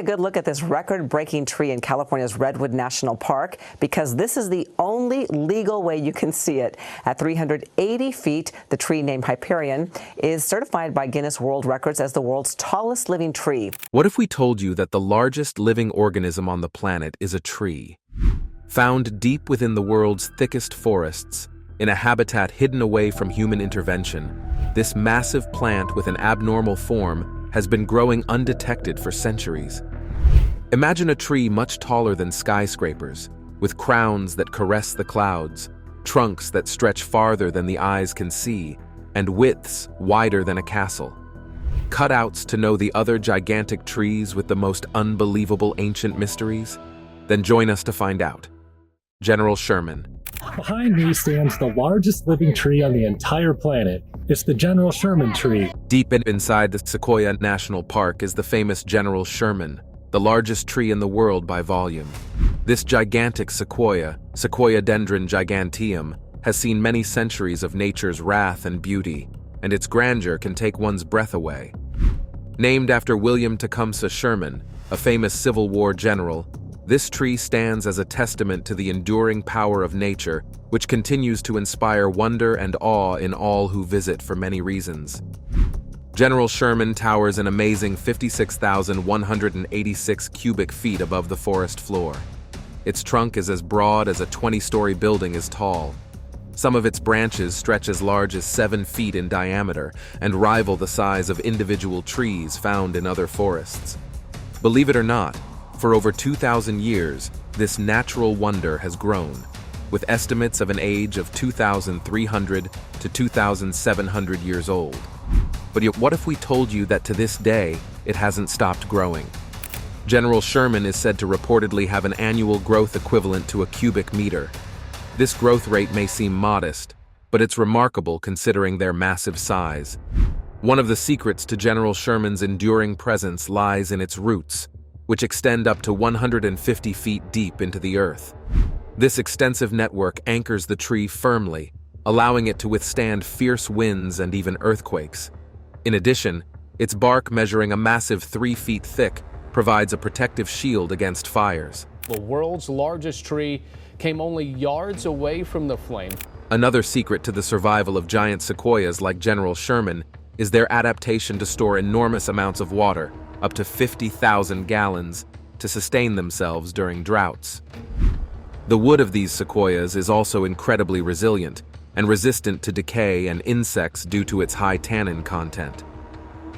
a good look at this record-breaking tree in California's Redwood National Park because this is the only legal way you can see it. At 380 feet, the tree named Hyperion is certified by Guinness World Records as the world's tallest living tree. What if we told you that the largest living organism on the planet is a tree? Found deep within the world's thickest forests, in a habitat hidden away from human intervention, this massive plant with an abnormal form has been growing undetected for centuries. Imagine a tree much taller than skyscrapers, with crowns that caress the clouds, trunks that stretch farther than the eyes can see, and widths wider than a castle. Cutouts to know the other gigantic trees with the most unbelievable ancient mysteries? Then join us to find out. General Sherman. Behind me stands the largest living tree on the entire planet. It's the General Sherman tree. Deep inside the Sequoia National Park is the famous General Sherman, the largest tree in the world by volume. This gigantic sequoia, Sequoiadendron giganteum, has seen many centuries of nature's wrath and beauty, and its grandeur can take one's breath away. Named after William Tecumseh Sherman, a famous Civil War general, this tree stands as a testament to the enduring power of nature, which continues to inspire wonder and awe in all who visit for many reasons. General Sherman towers an amazing 56,186 cubic feet above the forest floor. Its trunk is as broad as a 20-story building is tall. Some of its branches stretch as large as 7 feet in diameter and rival the size of individual trees found in other forests. Believe it or not, for over 2,000 years, this natural wonder has grown, with estimates of an age of 2,300 to 2,700 years old. But what if we told you that to this day, it hasn't stopped growing? General Sherman is said to reportedly have an annual growth equivalent to a cubic meter. This growth rate may seem modest, but it's remarkable considering their massive size. One of the secrets to General Sherman's enduring presence lies in its roots, which extend up to 150 feet deep into the earth. This extensive network anchors the tree firmly, allowing it to withstand fierce winds and even earthquakes. In addition, its bark, measuring a massive 3 feet thick, provides a protective shield against fires. The world's largest tree came only yards away from the flame. Another secret to the survival of giant sequoias like General Sherman is their adaptation to store enormous amounts of water, up to 50,000 gallons, to sustain themselves during droughts. The wood of these sequoias is also incredibly resilient and resistant to decay and insects due to its high tannin content.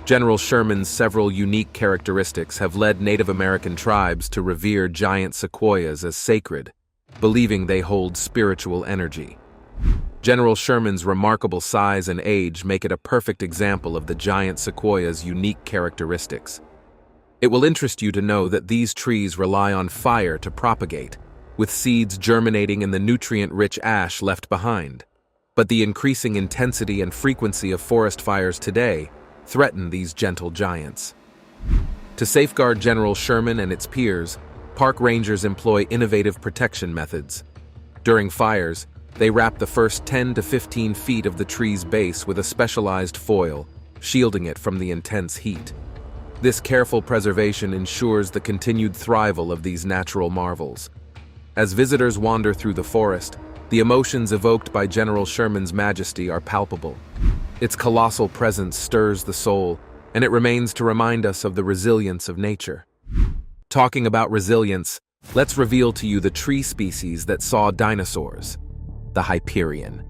General Sherman's several unique characteristics have led Native American tribes to revere giant sequoias as sacred, believing they hold spiritual energy. General Sherman's remarkable size and age make it a perfect example of the giant sequoia's unique characteristics. It will interest you to know that these trees rely on fire to propagate, with seeds germinating in the nutrient-rich ash left behind. But the increasing intensity and frequency of forest fires today threaten these gentle giants. To safeguard General Sherman and its peers, park rangers employ innovative protection methods. During fires, they wrap the first 10 to 15 feet of the tree's base with a specialized foil, shielding it from the intense heat. This careful preservation ensures the continued thrival of these natural marvels. As visitors wander through the forest, the emotions evoked by General Sherman's majesty are palpable. Its colossal presence stirs the soul, and it remains to remind us of the resilience of nature. Talking about resilience, let's reveal to you the tree species that saw dinosaurs, the Hyperion.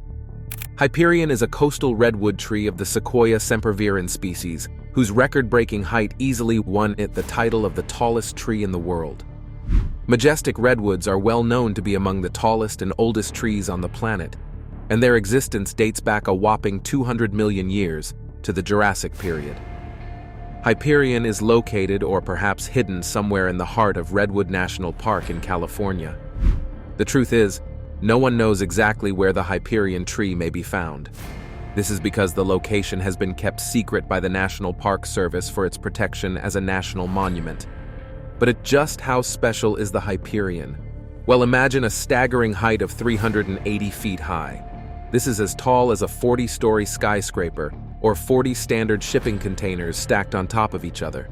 Hyperion is a coastal redwood tree of the Sequoia sempervirens species, whose record-breaking height easily won it the title of the tallest tree in the world. Majestic redwoods are well known to be among the tallest and oldest trees on the planet, and their existence dates back a whopping 200 million years to the Jurassic period. Hyperion is located or perhaps hidden somewhere in the heart of Redwood National Park in California. The truth is, no one knows exactly where the Hyperion tree may be found. This is because the location has been kept secret by the National Park Service for its protection as a national monument. But just how special is the Hyperion? Well, imagine a staggering height of 380 feet high. This is as tall as a 40-story skyscraper or 40 standard shipping containers stacked on top of each other.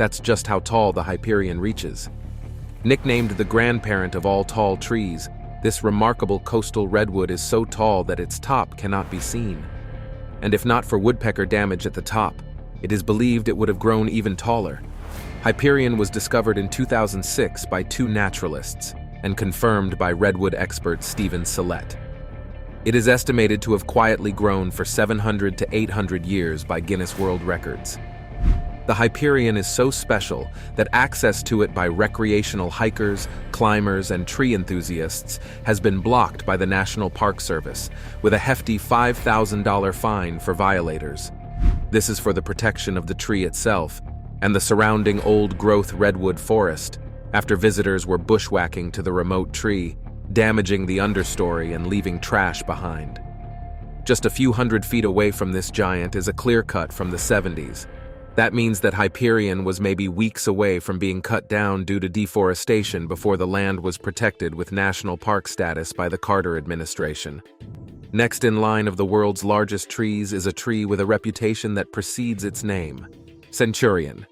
That's just how tall the Hyperion reaches. Nicknamed the grandparent of all tall trees, this remarkable coastal redwood is so tall that its top cannot be seen. And if not for woodpecker damage at the top, it is believed it would have grown even taller. Hyperion was discovered in 2006 by two naturalists and confirmed by redwood expert Stephen Sillett. It is estimated to have quietly grown for 700 to 800 years by Guinness World Records. The Hyperion is so special that access to it by recreational hikers, climbers, and tree enthusiasts has been blocked by the National Park Service, with a hefty $5,000 fine for violators. This is for the protection of the tree itself and the surrounding old-growth redwood forest, after visitors were bushwhacking to the remote tree, damaging the understory and leaving trash behind. Just a few hundred feet away from this giant is a clear-cut from the 70s. That means that Hyperion was maybe weeks away from being cut down due to deforestation before the land was protected with national park status by the Carter administration. Next in line of the world's largest trees is a tree with a reputation that precedes its name, Centurion.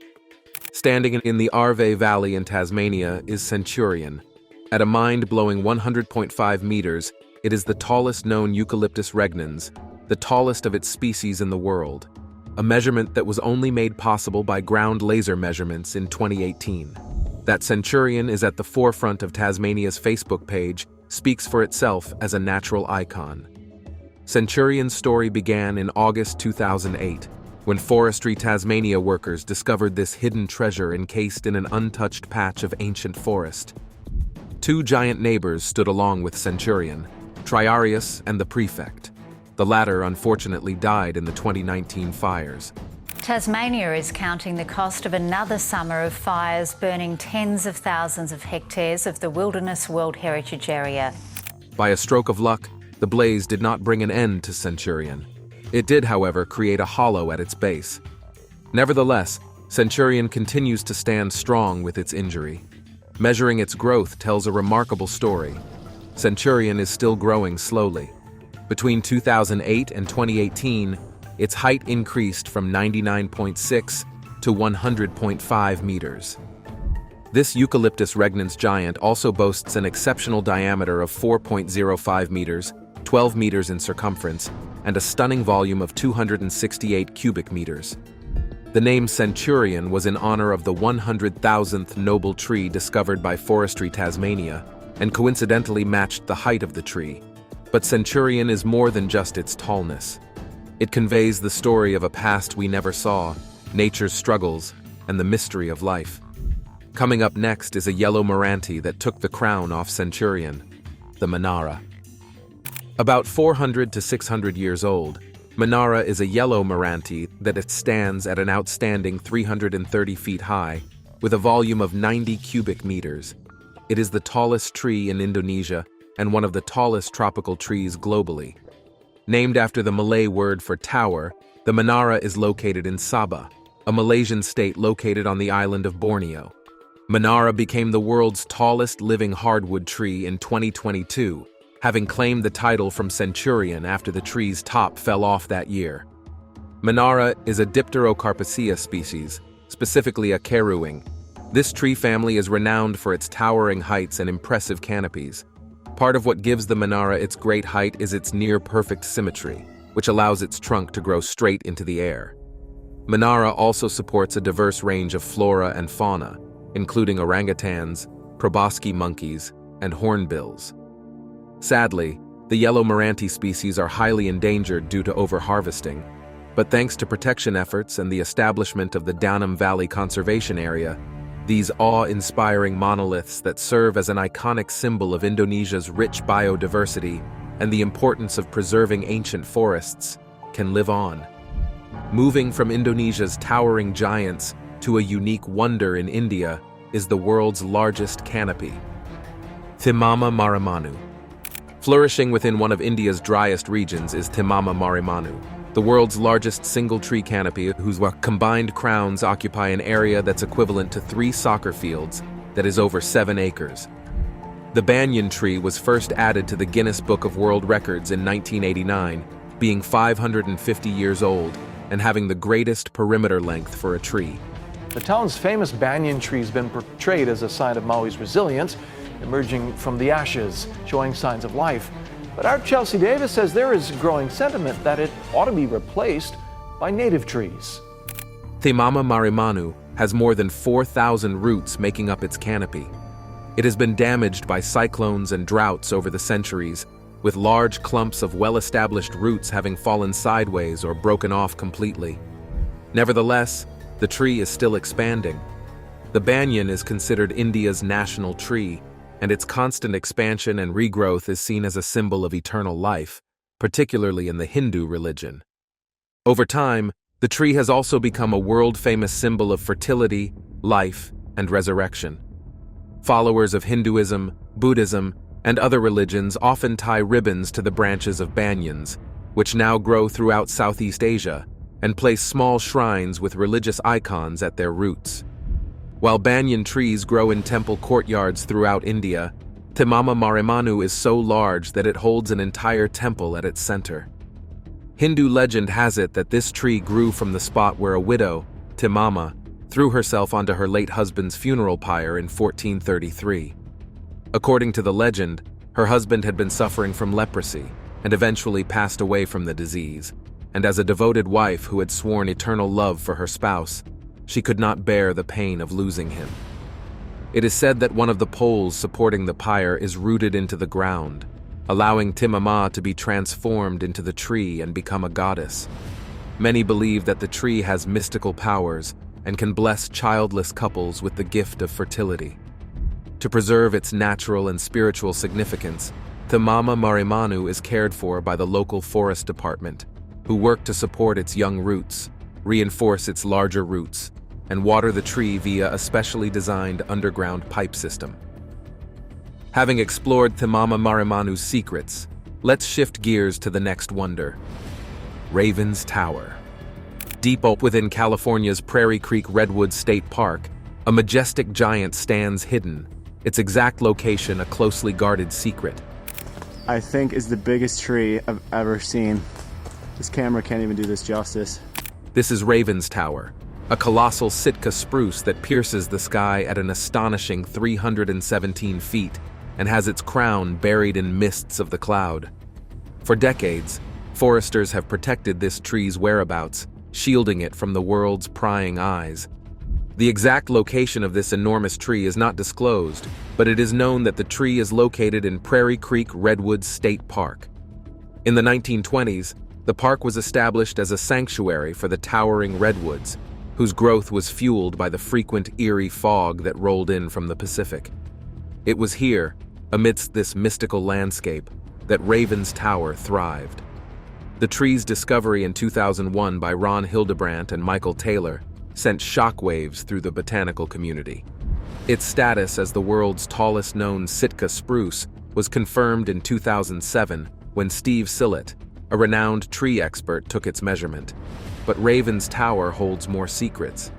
Standing in the Arve Valley in Tasmania is Centurion. At a mind-blowing 100.5 meters, it is the tallest known Eucalyptus regnans, the tallest of its species in the world, a measurement that was only made possible by ground laser measurements in 2018. That Centurion is at the forefront of Tasmania's Facebook page speaks for itself as a natural icon. Centurion's story began in August 2008, when Forestry Tasmania workers discovered this hidden treasure encased in an untouched patch of ancient forest. Two giant neighbors stood along with Centurion, Triarius and the prefect. The latter unfortunately died in the 2019 fires. Tasmania is counting the cost of another summer of fires burning tens of thousands of hectares of the Wilderness World Heritage Area. By a stroke of luck, the blaze did not bring an end to Centurion. It did, however, create a hollow at its base. Nevertheless, Centurion continues to stand strong with its injury. Measuring its growth tells a remarkable story. Centurion is still growing slowly. Between 2008 and 2018, its height increased from 99.6 to 100.5 meters. This Eucalyptus regnans giant also boasts an exceptional diameter of 4.05 meters, 12 meters in circumference, and a stunning volume of 268 cubic meters. The name Centurion was in honor of the 100,000th noble tree discovered by Forestry Tasmania, and coincidentally matched the height of the tree. But Centurion is more than just its tallness. It conveys the story of a past we never saw, nature's struggles, and the mystery of life. Coming up next is a yellow Moranti that took the crown off Centurion, the Manara. About 400 to 600 years old, Manara is a yellow Moranti that it stands at an outstanding 330 feet high, with a volume of 90 cubic meters. It is the tallest tree in Indonesia and one of the tallest tropical trees globally. Named after the Malay word for tower, the Manara is located in Sabah, a Malaysian state located on the island of Borneo. Manara became the world's tallest living hardwood tree in 2022, having claimed the title from Centurion after the tree's top fell off that year. Manara is a Dipterocarpacea species, specifically a keruing. This tree family is renowned for its towering heights and impressive canopies. Part of what gives the Manara its great height is its near-perfect symmetry, which allows its trunk to grow straight into the air. Manara also supports a diverse range of flora and fauna, including orangutans, proboscis monkeys, and hornbills. Sadly, the yellow Moranti species are highly endangered due to overharvesting, but thanks to protection efforts and the establishment of the Downham Valley Conservation Area, these awe-inspiring monoliths that serve as an iconic symbol of Indonesia's rich biodiversity and the importance of preserving ancient forests can live on. Moving from Indonesia's towering giants to a unique wonder in India is the world's largest canopy, Thimama Marimanu. Flourishing within one of India's driest regions is Thimama Marimanu, the world's largest single tree canopy whose combined crowns occupy an area that's equivalent to 3 soccer fields, that is over 7 acres. The banyan tree was first added to the Guinness Book of World Records in 1989, being 550 years old and having the greatest perimeter length for a tree. The town's famous banyan tree has been portrayed as a sign of Maui's resilience, emerging from the ashes, showing signs of life. But Art Chelsea Davis says there is growing sentiment that it ought to be replaced by native trees. Thimama marimanu has more than 4,000 roots making up its canopy. It has been damaged by cyclones and droughts over the centuries, with large clumps of well-established roots having fallen sideways or broken off completely. Nevertheless, the tree is still expanding. The banyan is considered India's national tree, and its constant expansion and regrowth is seen as a symbol of eternal life, particularly in the Hindu religion. Over time, the tree has also become a world-famous symbol of fertility, life, and resurrection. Followers of Hinduism, Buddhism, and other religions often tie ribbons to the branches of banyans, which now grow throughout Southeast Asia, and place small shrines with religious icons at their roots. While banyan trees grow in temple courtyards throughout India, Thimama marimanu is so large that it holds an entire temple at its center. Hindu legend has it that this tree grew from the spot where a widow, Thimama, threw herself onto her late husband's funeral pyre in 1433. According to the legend, her husband had been suffering from leprosy and eventually passed away from the disease, and as a devoted wife who had sworn eternal love for her spouse, she could not bear the pain of losing him. It is said that one of the poles supporting the pyre is rooted into the ground, allowing Thimama to be transformed into the tree and become a goddess. Many believe that the tree has mystical powers and can bless childless couples with the gift of fertility. To preserve its natural and spiritual significance, Thimama marimanu is cared for by the local forest department, who work to support its young roots, reinforce its larger roots, and water the tree via a specially designed underground pipe system. Having explored Thimama marimanu's secrets, let's shift gears to the next wonder: Raven's Tower. Deep within California's Prairie Creek Redwood State Park, a majestic giant stands hidden, its exact location a closely guarded secret. I think is the biggest tree I've ever seen. This camera can't even do this justice. This is Raven's Tower, a colossal Sitka spruce that pierces the sky at an astonishing 317 feet and has its crown buried in mists of the cloud. For decades, foresters have protected this tree's whereabouts, shielding it from the world's prying eyes. The exact location of this enormous tree is not disclosed, but it is known that the tree is located in Prairie Creek Redwood State Park. In the 1920s, the park was established as a sanctuary for the towering redwoods, whose growth was fueled by the frequent eerie fog that rolled in from the Pacific. It was here, amidst this mystical landscape, that Raven's Tower thrived. The tree's discovery in 2001 by Ron Hildebrandt and Michael Taylor sent shockwaves through the botanical community. Its status as the world's tallest known Sitka spruce was confirmed in 2007 when Steve Sillett, a renowned tree expert, took its measurement. But Raven's Tower holds more secrets.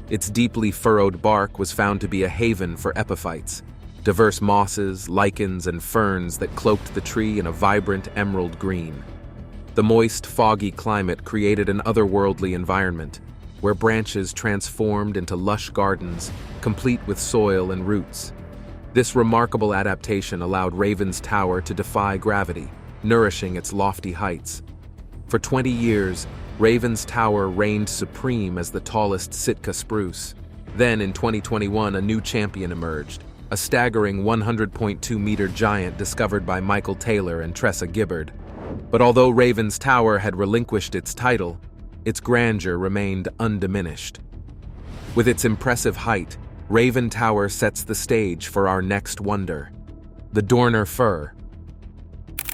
Its deeply furrowed bark was found to be a haven for epiphytes, diverse mosses, lichens, and ferns that cloaked the tree in a vibrant emerald green. The moist, foggy climate created an otherworldly environment, where branches transformed into lush gardens, complete with soil and roots. This remarkable adaptation allowed Raven's Tower to defy gravity, nourishing its lofty heights. For 20 years, Raven's Tower reigned supreme as the tallest Sitka spruce. Then, in 2021, a new champion emerged, a staggering 100.2-meter giant discovered by Michael Taylor and Tressa Gibbard. But although Raven's Tower had relinquished its title, its grandeur remained undiminished. With its impressive height, Raven Tower sets the stage for our next wonder, the Dorner Fur.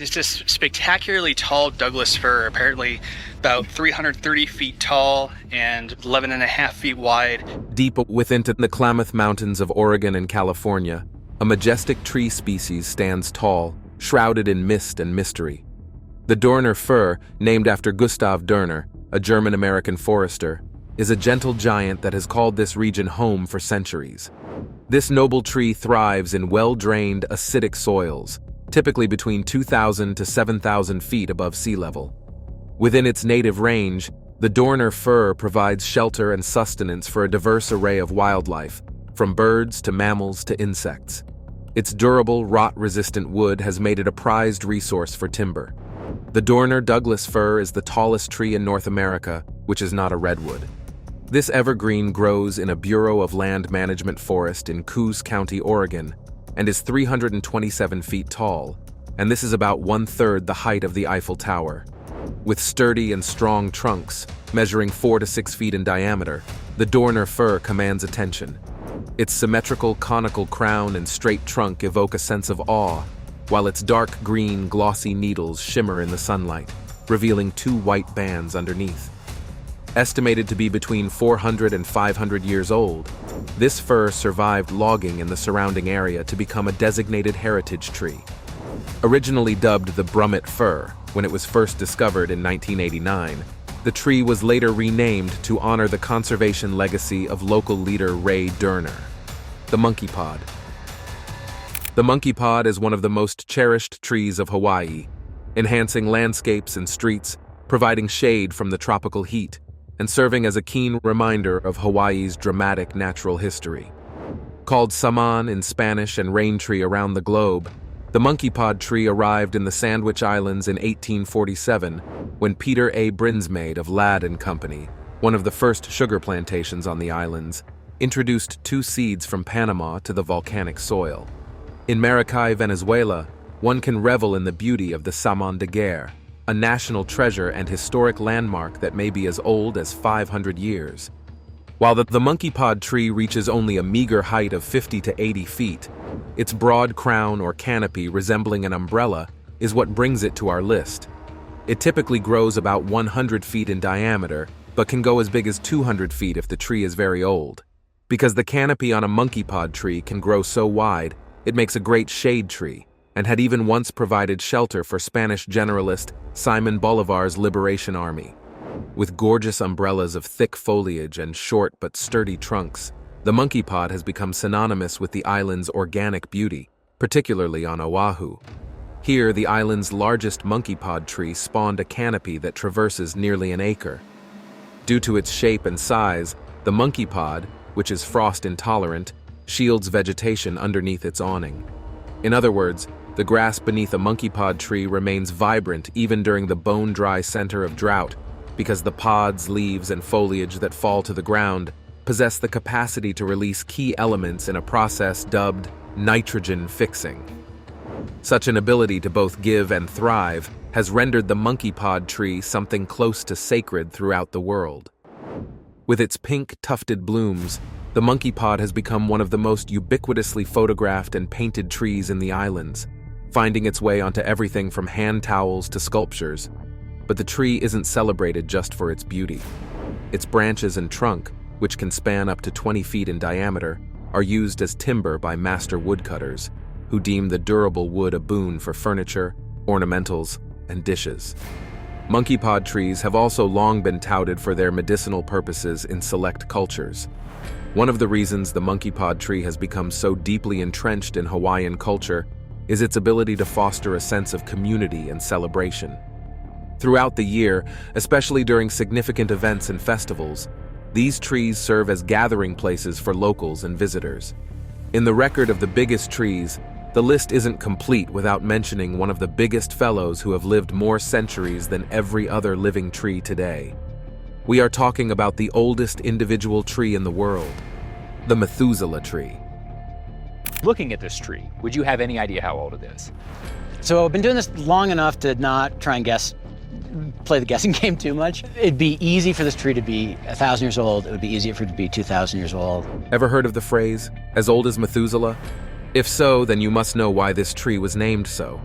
It's this spectacularly tall Douglas fir, apparently about 330 feet tall and 11 and a half feet wide. Deep within the Klamath Mountains of Oregon and California, a majestic tree species stands tall, shrouded in mist and mystery. The Dorner Fur, named after Gustav Dorner, a German-American forester, is a gentle giant that has called this region home for centuries. This noble tree thrives in well-drained, acidic soils, typically between 2,000 to 7,000 feet above sea level. Within its native range, The Dorner Fur provides shelter and sustenance for a diverse array of wildlife, from birds to mammals to insects. Its durable, rot-resistant wood has made it a prized resource for timber. The Dorner Douglas fir is the tallest tree in North America, which is not a redwood. This evergreen grows in a Bureau of Land Management forest in Coos County, Oregon, and is 327 feet tall, and this is about 1/3 the height of the Eiffel Tower. With sturdy and strong trunks, measuring 4 to 6 feet in diameter, the Dorner fir commands attention. Its symmetrical conical crown and straight trunk evoke a sense of awe, while its dark green, glossy needles shimmer in the sunlight, revealing 2 white bands underneath. Estimated to be between 400 and 500 years old, this fir survived logging in the surrounding area to become a designated heritage tree. Originally dubbed the Brummett fir when it was first discovered in 1989, the tree was later renamed to honor the conservation legacy of local leader Ray Dorner. The monkey pod. The monkey pod is one of the most cherished trees of Hawaii, enhancing landscapes and streets, providing shade from the tropical heat, and serving as a keen reminder of Hawaii's dramatic natural history. Called saman in Spanish and rain tree around the globe, the monkey pod tree arrived in the Sandwich Islands in 1847 when Peter A. Brinsmade of Ladd and Company, one of the first sugar plantations on the islands, introduced 2 seeds from Panama to the volcanic soil. In Maracay, Venezuela, one can revel in the beauty of the Saman de Guerre, a national treasure and historic landmark that may be as old as 500 years. While the monkey pod tree reaches only a meager height of 50 to 80 feet, its broad crown or canopy resembling an umbrella is what brings it to our list. It typically grows about 100 feet in diameter, but can go as big as 200 feet if the tree is very old. Because the canopy on a monkey pod tree can grow so wide, it makes a great shade tree, and had even once provided shelter for Spanish generalist Simon Bolivar's Liberation Army. With gorgeous umbrellas of thick foliage and short but sturdy trunks, the monkey pod has become synonymous with the island's organic beauty, particularly on Oahu. Here, the island's largest monkey pod tree spawned a canopy that traverses nearly an acre. Due to its shape and size, the monkey pod, which is frost intolerant, shields vegetation underneath its awning. In other words, the grass beneath a monkey pod tree remains vibrant even during the bone-dry center of drought, because the pods, leaves, and foliage that fall to the ground possess the capacity to release key elements in a process dubbed nitrogen fixing. Such an ability to both give and thrive has rendered the monkey pod tree something close to sacred throughout the world. With its pink, tufted blooms, the monkey pod has become one of the most ubiquitously photographed and painted trees in the islands, finding its way onto everything from hand towels to sculptures. But the tree isn't celebrated just for its beauty. Its branches and trunk, which can span up to 20 feet in diameter, are used as timber by master woodcutters, who deem the durable wood a boon for furniture, ornamentals, and dishes. Monkey pod trees have also long been touted for their medicinal purposes in select cultures. One of the reasons the monkey pod tree has become so deeply entrenched in Hawaiian culture is its ability to foster a sense of community and celebration. Throughout the year, especially during significant events and festivals, these trees serve as gathering places for locals and visitors. In the record of the biggest trees, the list isn't complete without mentioning one of the biggest fellows who have lived more centuries than every other living tree today. We are talking about the oldest individual tree in the world, the Methuselah tree. Looking at this tree, would you have any idea how old it is? So I've been doing this long enough to not try and play the guessing game too much. It'd be easy for this tree to be 1,000 years old. It would be easier for it to be 2,000 years old. Ever heard of the phrase, as old as Methuselah? If so, then you must know why this tree was named so.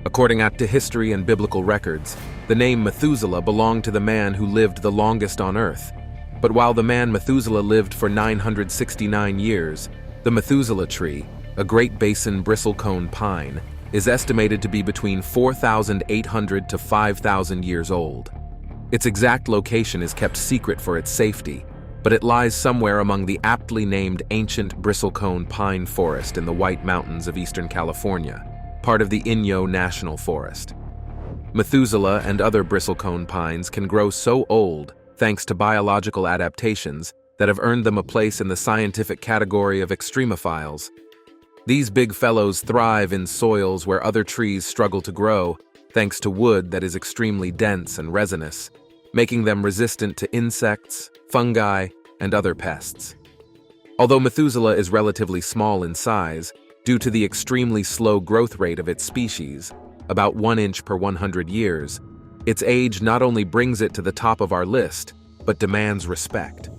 According to history and biblical records, the name Methuselah belonged to the man who lived the longest on earth. But while the man Methuselah lived for 969 years, the Methuselah tree, a Great Basin bristlecone pine, is estimated to be between 4,800 to 5,000 years old. Its exact location is kept secret for its safety, but it lies somewhere among the aptly named ancient bristlecone pine forest in the White Mountains of Eastern California, part of the Inyo National Forest. Methuselah and other bristlecone pines can grow so old thanks to biological adaptations that have earned them a place in the scientific category of extremophiles. These big fellows thrive in soils where other trees struggle to grow, thanks to wood that is extremely dense and resinous, making them resistant to insects, fungi, and other pests. Although Methuselah is relatively small in size, due to the extremely slow growth rate of its species, about 1 inch per 100 years, its age not only brings it to the top of our list, but demands respect.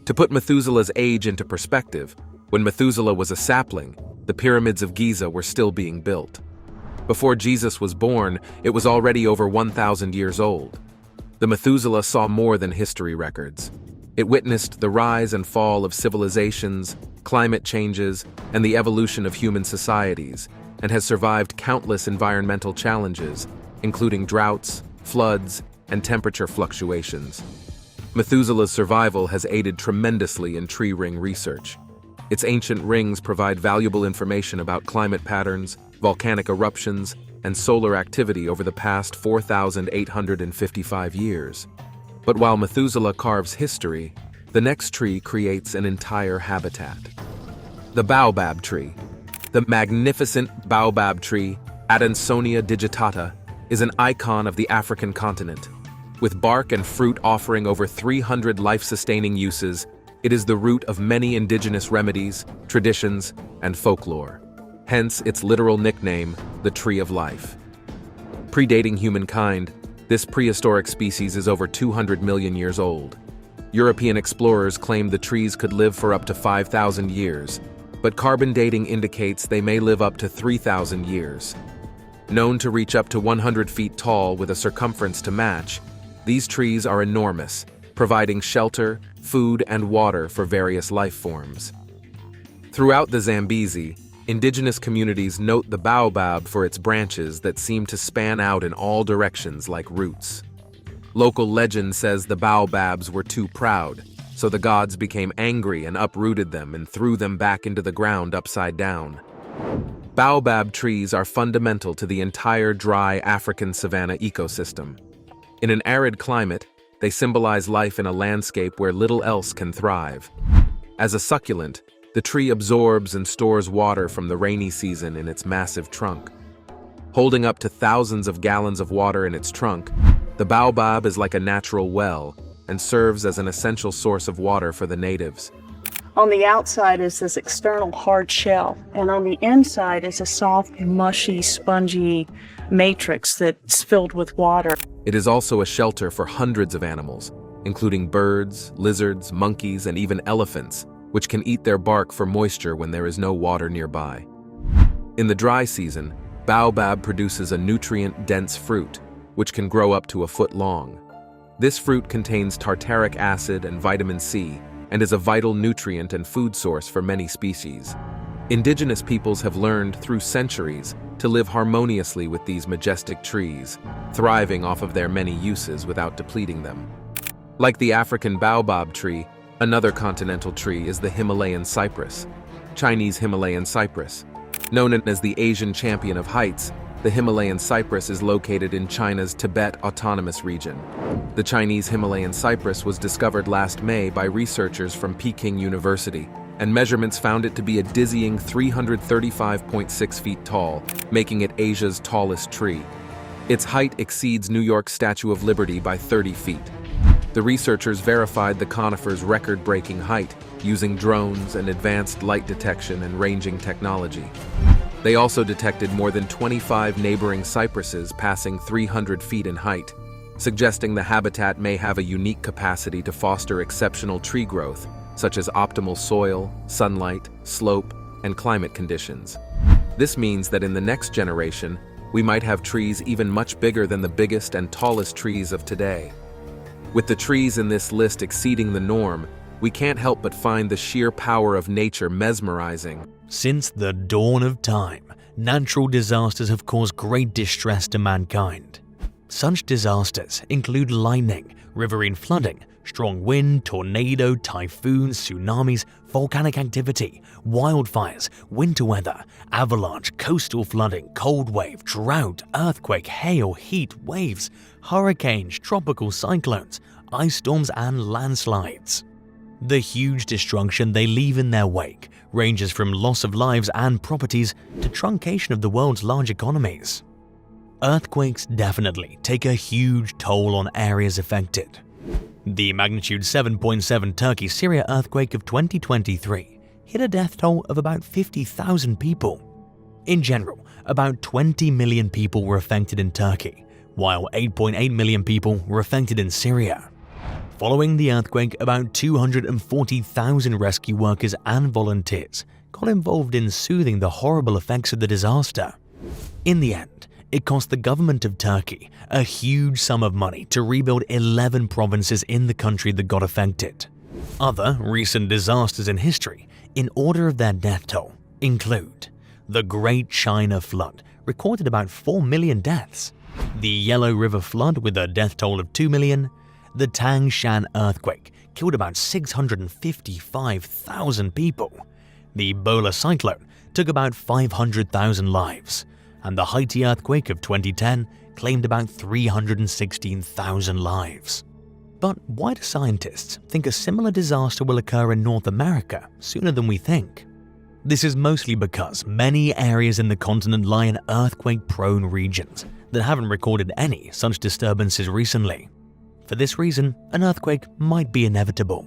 To put Methuselah's age into perspective, when Methuselah was a sapling, the pyramids of Giza were still being built. Before Jesus was born, it was already over 1,000 years old. The Methuselah saw more than history records. It witnessed the rise and fall of civilizations, climate changes, and the evolution of human societies, and has survived countless environmental challenges, including droughts, floods, and temperature fluctuations. Methuselah's survival has aided tremendously in tree ring research. Its ancient rings provide valuable information about climate patterns, volcanic eruptions, and solar activity over the past 4,855 years. But while Methuselah carves history, the next tree creates an entire habitat. The Bowab Tree. The magnificent Bowab Tree, Adansonia digitata, is an icon of the African continent. With bark and fruit offering over 300 life-sustaining uses, it is the root of many indigenous remedies, traditions, and folklore. Hence its literal nickname, the Tree of Life. Predating humankind, this prehistoric species is over 200 million years old. European explorers claimed the trees could live for up to 5,000 years, but carbon dating indicates they may live up to 3,000 years. Known to reach up to 100 feet tall with a circumference to match, these trees are enormous, providing shelter, food, and water for various life forms. Throughout the Zambezi, indigenous communities note the baobab for its branches that seem to span out in all directions like roots. Local legend says the baobabs were too proud, so the gods became angry and uprooted them and threw them back into the ground upside down. Baobab trees are fundamental to the entire dry African savanna ecosystem. In an arid climate, they symbolize life in a landscape where little else can thrive. As a succulent, the tree absorbs and stores water from the rainy season in its massive trunk. Holding up to thousands of gallons of water in its trunk, the baobab is like a natural well and serves as an essential source of water for the natives. On the outside is this external hard shell, and on the inside is a soft, mushy, spongy matrix that's filled with water. It is also a shelter for hundreds of animals, including birds, lizards, monkeys, and even elephants, which can eat their bark for moisture when there is no water nearby. In the dry season, baobab produces a nutrient-dense fruit, which can grow up to a foot long. This fruit contains tartaric acid and vitamin C, and is a vital nutrient and food source for many species. Indigenous peoples have learned through centuries to live harmoniously with these majestic trees, thriving off of their many uses without depleting them. Like the African baobab tree, another continental tree is the Himalayan cypress, Chinese Himalayan cypress. Known as the Asian champion of heights, the Himalayan cypress is located in China's Tibet Autonomous Region. The Chinese Himalayan cypress was discovered last May by researchers from Peking University, and measurements found it to be a dizzying 335.6 feet tall, making it Asia's tallest tree. Its height exceeds New York's Statue of Liberty by 30 feet. The researchers verified the conifer's record-breaking height using drones and advanced light detection and ranging technology. They also detected more than 25 neighboring cypresses passing 300 feet in height, suggesting the habitat may have a unique capacity to foster exceptional tree growth, such as optimal soil, sunlight, slope, and climate conditions. This means that in the next generation, we might have trees even much bigger than the biggest and tallest trees of today. With the trees in this list exceeding the norm, we can't help but find the sheer power of nature mesmerizing. Since the dawn of time, natural disasters have caused great distress to mankind. Such disasters include lightning, riverine flooding, strong wind, tornado, typhoons, tsunamis, volcanic activity, wildfires, winter weather, avalanche, coastal flooding, cold wave, drought, earthquake, hail, heat waves, hurricanes, tropical cyclones, ice storms and landslides. The huge destruction they leave in their wake ranges from loss of lives and properties to truncation of the world's large economies. Earthquakes definitely take a huge toll on areas affected. The magnitude 7.7 Turkey-Syria earthquake of 2023 hit a death toll of about 50,000 people. In general, about 20 million people were affected in Turkey, while 8.8 million people were affected in Syria. Following the earthquake, about 240,000 rescue workers and volunteers got involved in soothing the horrible effects of the disaster. In the end, it cost the government of Turkey a huge sum of money to rebuild 11 provinces in the country that got affected. Other recent disasters in history, in order of their death toll, include the Great China Flood, recorded about 4 million deaths, the Yellow River Flood with a death toll of 2 million, the Tangshan earthquake killed about 655,000 people, the Ebola cyclone took about 500,000 lives, and the Haiti earthquake of 2010 claimed about 316,000 lives. But why do scientists think a similar disaster will occur in North America sooner than we think? This is mostly because many areas in the continent lie in earthquake-prone regions that haven't recorded any such disturbances recently. For this reason, an earthquake might be inevitable.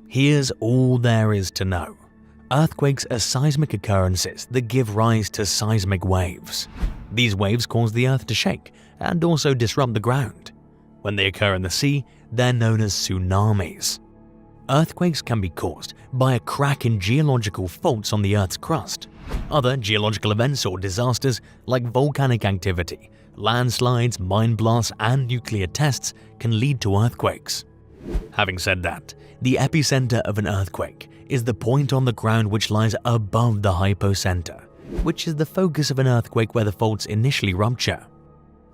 Here's all there is to know. Earthquakes are seismic occurrences that give rise to seismic waves. These waves cause the earth to shake and also disrupt the ground. When they occur in the sea, they're known as tsunamis. Earthquakes can be caused by a crack in geological faults on the Earth's crust. Other geological events or disasters like volcanic activity, landslides, mine blasts, and nuclear tests can lead to earthquakes. Having said that, the epicenter of an earthquake is the point on the ground which lies above the hypocenter, which is the focus of an earthquake where the faults initially rupture.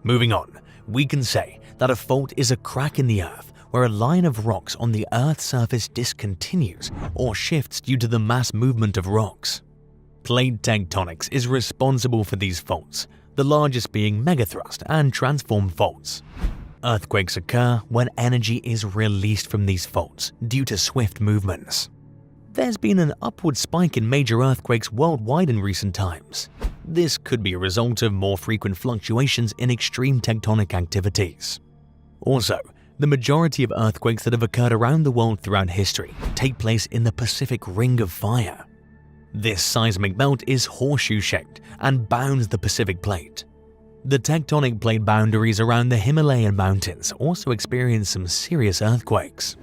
Moving on, we can say that a fault is a crack in the earth where a line of rocks on the Earth's surface discontinues or shifts due to the mass movement of rocks. Plate tectonics is responsible for these faults, the largest being megathrust and transform faults. Earthquakes occur when energy is released from these faults due to swift movements. There's been an upward spike in major earthquakes worldwide in recent times. This could be a result of more frequent fluctuations in extreme tectonic activities. Also, the majority of earthquakes that have occurred around the world throughout history take place in the Pacific Ring of Fire. This seismic belt is horseshoe-shaped and bounds the Pacific Plate. The tectonic plate boundaries around the Himalayan mountains also experience some serious earthquakes.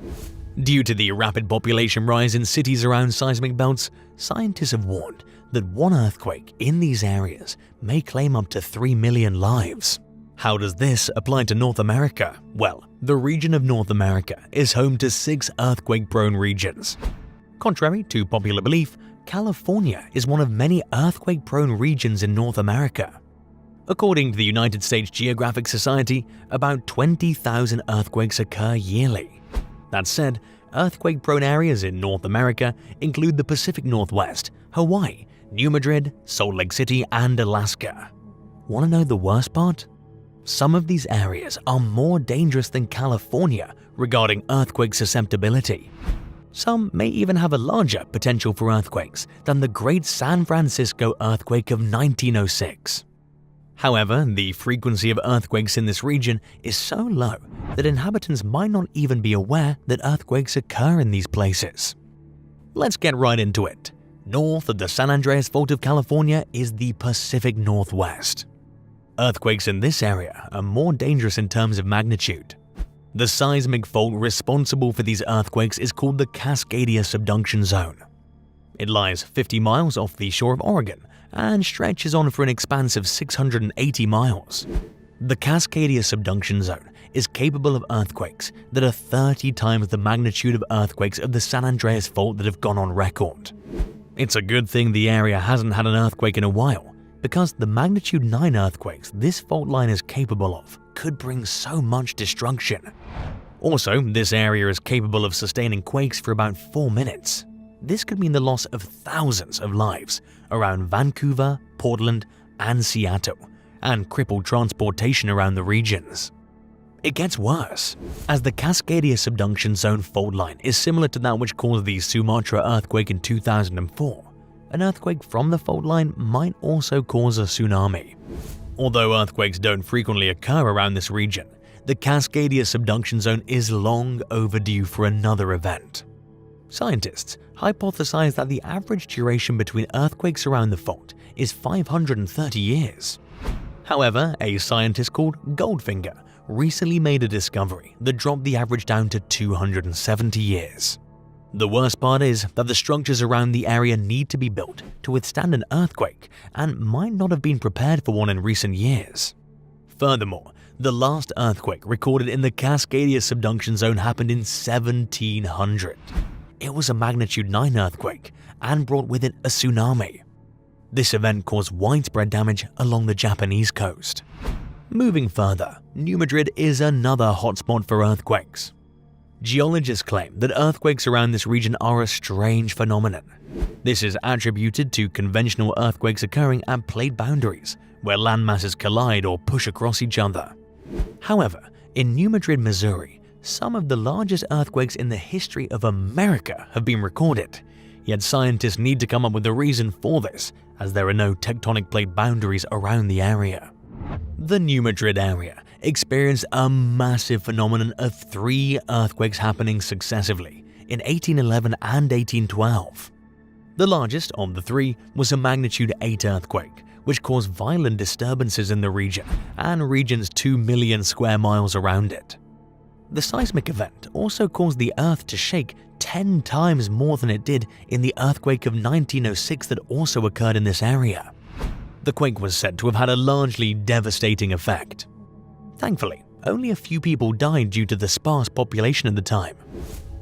Due to the rapid population rise in cities around seismic belts, scientists have warned that one earthquake in these areas may claim up to 3 million lives. How does this apply to North America? Well, the region of North America is home to 6 earthquake-prone regions. Contrary to popular belief, California is one of many earthquake-prone regions in North America. According to the United States Geographic Society, about 20,000 earthquakes occur yearly. That said, earthquake-prone areas in North America include the Pacific Northwest, Hawaii, New Madrid, Salt Lake City, and Alaska. Want to know the worst part? Some of these areas are more dangerous than California regarding earthquake susceptibility. Some may even have a larger potential for earthquakes than the Great San Francisco earthquake of 1906. However, the frequency of earthquakes in this region is so low that inhabitants might not even be aware that earthquakes occur in these places. Let's get right into it. North of the San Andreas Fault of California is the Pacific Northwest. Earthquakes in this area are more dangerous in terms of magnitude. The seismic fault responsible for these earthquakes is called the Cascadia Subduction Zone. It lies 50 miles off the shore of Oregon and stretches on for an expanse of 680 miles. The Cascadia Subduction Zone is capable of earthquakes that are 30 times the magnitude of earthquakes of the San Andreas Fault that have gone on record. It's a good thing the area hasn't had an earthquake in a while, because the magnitude 9 earthquakes this fault line is capable of could bring so much destruction. Also, this area is capable of sustaining quakes for about 4 minutes. This could mean the loss of thousands of lives around Vancouver, Portland, and Seattle, and cripple transportation around the regions. it gets worse, as the Cascadia subduction zone fault line is similar to that which caused the Sumatra earthquake in 2004. An earthquake from the fault line might also cause a tsunami. Although earthquakes don't frequently occur around this region, the Cascadia subduction zone is long overdue for another event. Scientists hypothesize that the average duration between earthquakes around the fault is 530 years. However, a scientist called Goldfinger recently made a discovery that dropped the average down to 270 years. The worst part is that the structures around the area need to be built to withstand an earthquake and might not have been prepared for one in recent years. Furthermore, the last earthquake recorded in the Cascadia subduction zone happened in 1700. It was a magnitude 9 earthquake and brought with it a tsunami. This event caused widespread damage along the Japanese coast. Moving further, New Madrid is another hotspot for earthquakes. Geologists claim that earthquakes around this region are a strange phenomenon. This is attributed to conventional earthquakes occurring at plate boundaries, where landmasses collide or push across each other. However, in New Madrid, Missouri, some of the largest earthquakes in the history of America have been recorded, yet scientists need to come up with a reason for this, as there are no tectonic plate boundaries around the area. The New Madrid area experienced a massive phenomenon of 3 earthquakes happening successively in 1811 and 1812. The largest of the 3 was a magnitude 8 earthquake, which caused violent disturbances in the region and region's 2 million square miles around it. The seismic event also caused the Earth to shake 10 times more than it did in the earthquake of 1906 that also occurred in this area. The quake was said to have had a largely devastating effect. Thankfully, only a few people died due to the sparse population at the time.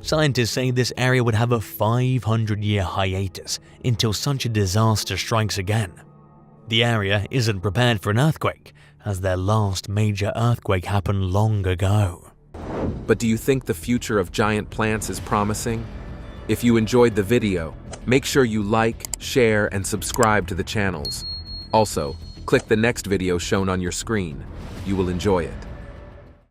Scientists say this area would have a 500-year hiatus until such a disaster strikes again. The area isn't prepared for an earthquake, as their last major earthquake happened long ago. But do you think the future of giant plants is promising? If you enjoyed the video, make sure you like, share, and subscribe to the channels. Also, click the next video shown on your screen. You will enjoy it.